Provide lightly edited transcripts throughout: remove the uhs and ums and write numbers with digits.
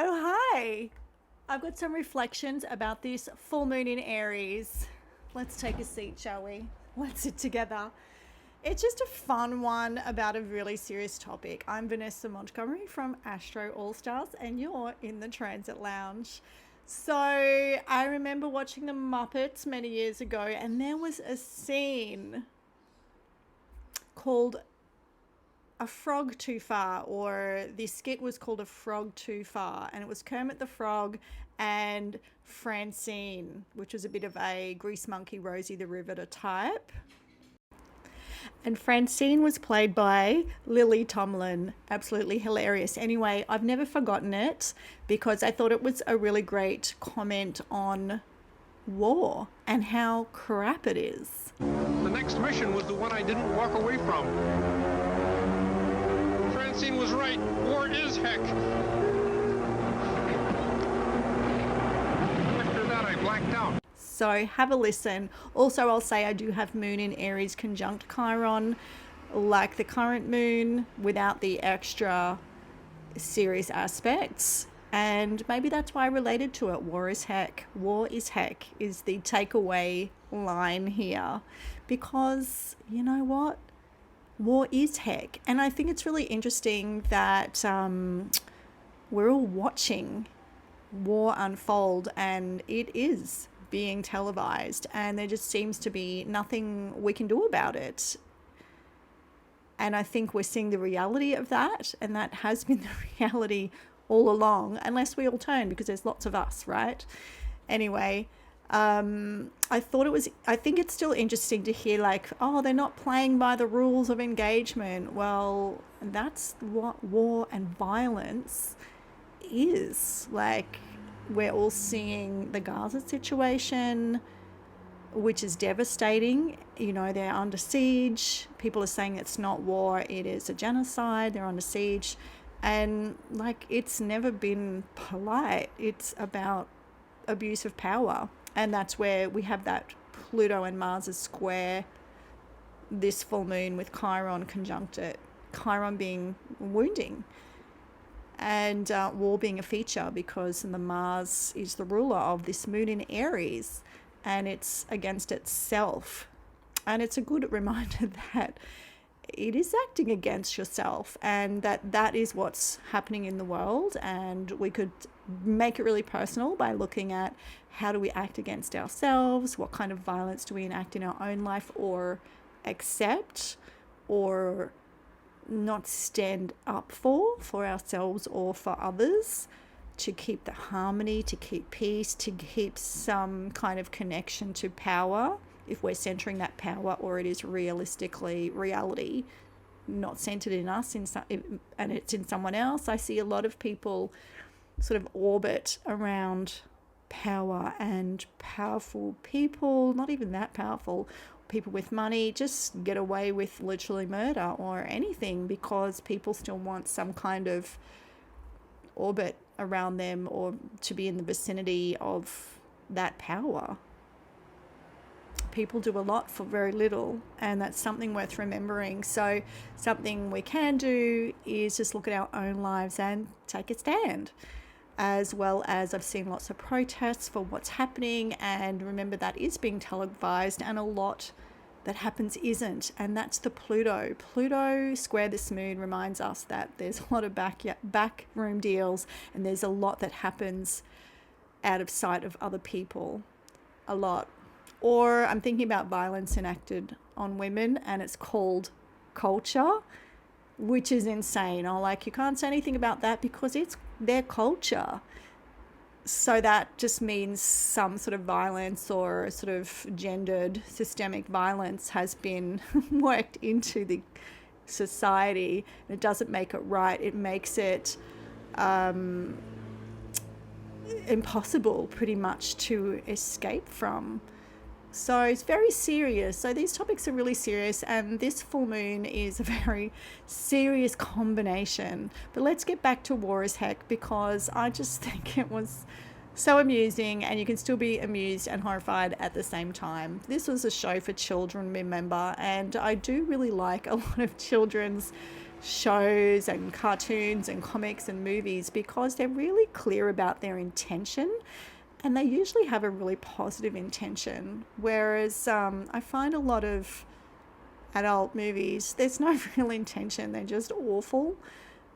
Oh, hi. I've got some reflections about this full moon in Aries. Let's take a seat, shall we? Let's sit together. It's just a fun one about a really serious topic. I'm Vanessa Montgomery from Astro All-Starz, and you're in the Transit Lounge. So, I remember watching the Muppets many years ago, and there was a scene called A Frog Too Far, or the skit was called A Frog Too Far, and it was Kermit the Frog and Francine, which was a bit of a Grease Monkey Rosie the Riveter type. And Francine was played by Lily Tomlin. Absolutely hilarious. Anyway, I've never forgotten it because I thought it was a really great comment on war and how crap it is. The next mission was the one I didn't walk away from. Francine was right. War is heck. After that, I blacked out. So have a listen. Also, I'll say I do have Moon in Aries conjunct Chiron, like the current moon, without the extra serious aspects. And maybe that's why I related to it. War is heck. War is heck is the takeaway line here. Because you know what? War is heck. And I think it's really interesting that we're all watching war unfold, and it is being televised, and there just seems to be nothing we can do about it. And I think we're seeing the reality of that, and that has been the reality all along, unless we all turn, because there's lots of us, right? Anyway, I think it's still interesting to hear, like, oh, they're not playing by the rules of engagement. Well, that's what war and violence is. Like, we're all seeing the Gaza situation, which is devastating. You know, they're under siege. People are saying it's not war, it is a genocide. They're under siege. And, like, it's never been polite. It's about abuse of power. And that's where we have that Pluto and Mars square this full moon with Chiron conjunct it. Chiron being wounding, and war being a feature, because the Mars is the ruler of this moon in Aries, and it's against itself. And it's a good reminder that it is acting against yourself, and that is what's happening in the world. And we could make it really personal by looking at how do we act against ourselves, what kind of violence do we enact in our own life, or accept, or not stand up for ourselves or for others, to keep the harmony, to keep peace, to keep some kind of connection to power, if we're centering that power, or it is realistically reality not centered in us, and it's in someone else. I see a lot of people sort of orbit around power and powerful people, not even that powerful, people with money, just get away with literally murder or anything, because people still want some kind of orbit around them, or to be in the vicinity of that power. People do a lot for very little, and that's something worth remembering. So something we can do is just look at our own lives and take a stand. As well as, I've seen lots of protests for what's happening, and remember that is being televised, and a lot that happens isn't. And that's the Pluto square this moon reminds us that there's a lot of backroom deals, and there's a lot that happens out of sight of other people, a lot. Or I'm thinking about violence enacted on women, and it's called culture, which is insane. Or like, you can't say anything about that because it's their culture. So that just means some sort of violence, or sort of gendered systemic violence, has been worked into the society. It doesn't make it right. It makes it impossible pretty much to escape from. So it's very serious. So these topics are really serious, and this full moon is a very serious combination. But let's get back to war is heck, because I just think it was So amusing, and you can still be amused and horrified at the same time. This was a show for children, remember, and I do really like a lot of children's shows and cartoons and comics and movies because they're really clear about their intention, and they usually have a really positive intention, whereas I find a lot of adult movies, there's no real intention, they're just awful.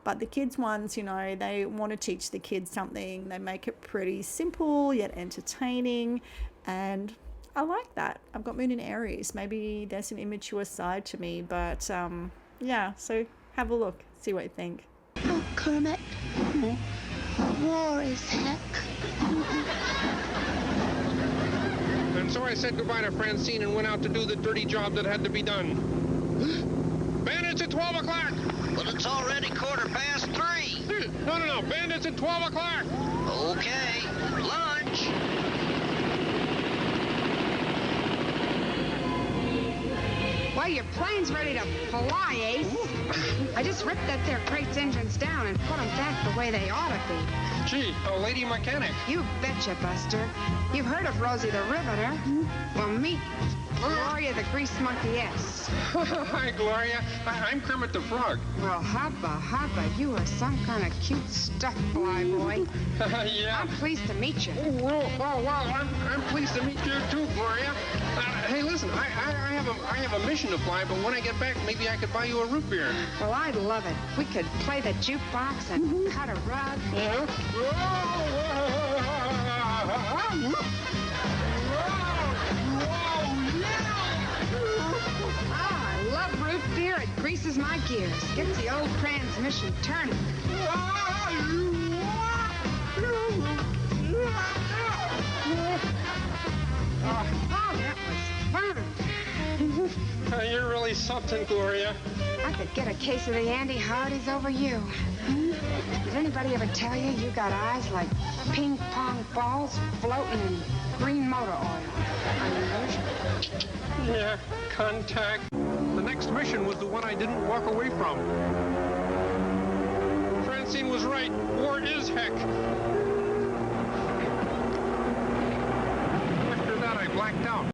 But the kids ones, you know, they want to teach the kids something. They make it pretty simple yet entertaining. And I like that. I've got Moon in Aries. Maybe there's an immature side to me. But yeah, so have a look. See what you think. Oh, Kermit. War is heck. And so I said goodbye to Francine and went out to do the dirty job that had to be done. Bandits at 12 o'clock! But it's already 3:15. No. Bandits at 12 o'clock! Okay. Lunch. Well, your plane's ready to fly, Ace. I just ripped that there crate's engines down and put them back the way they ought to be. Gee, a lady mechanic. You betcha, Buster. You've heard of Rosie the Riveter. Well, meet Gloria the Grease Monkey S. Hi, Gloria. I'm Kermit the Frog. Well, hubba, you are some kind of cute stuff, fly boy. Yeah. I'm pleased to meet you. Well, I'm pleased to meet you too, Gloria. Hey, listen, I have a mission to fly, but when I get back, maybe I could buy you a root beer. Well, I'd love it. We could play the jukebox and cut a rug. Yeah? I love root beer. It greases my gears. Gets the old transmission turning. Oh, that was fun. You're really something, Gloria. I could get a case of the Andy Hardys over you. Did anybody ever tell you you got eyes like ping pong balls floating in green motor oil? Yeah, contact. The next mission was the one I didn't walk away from. Francine was right. War is heck.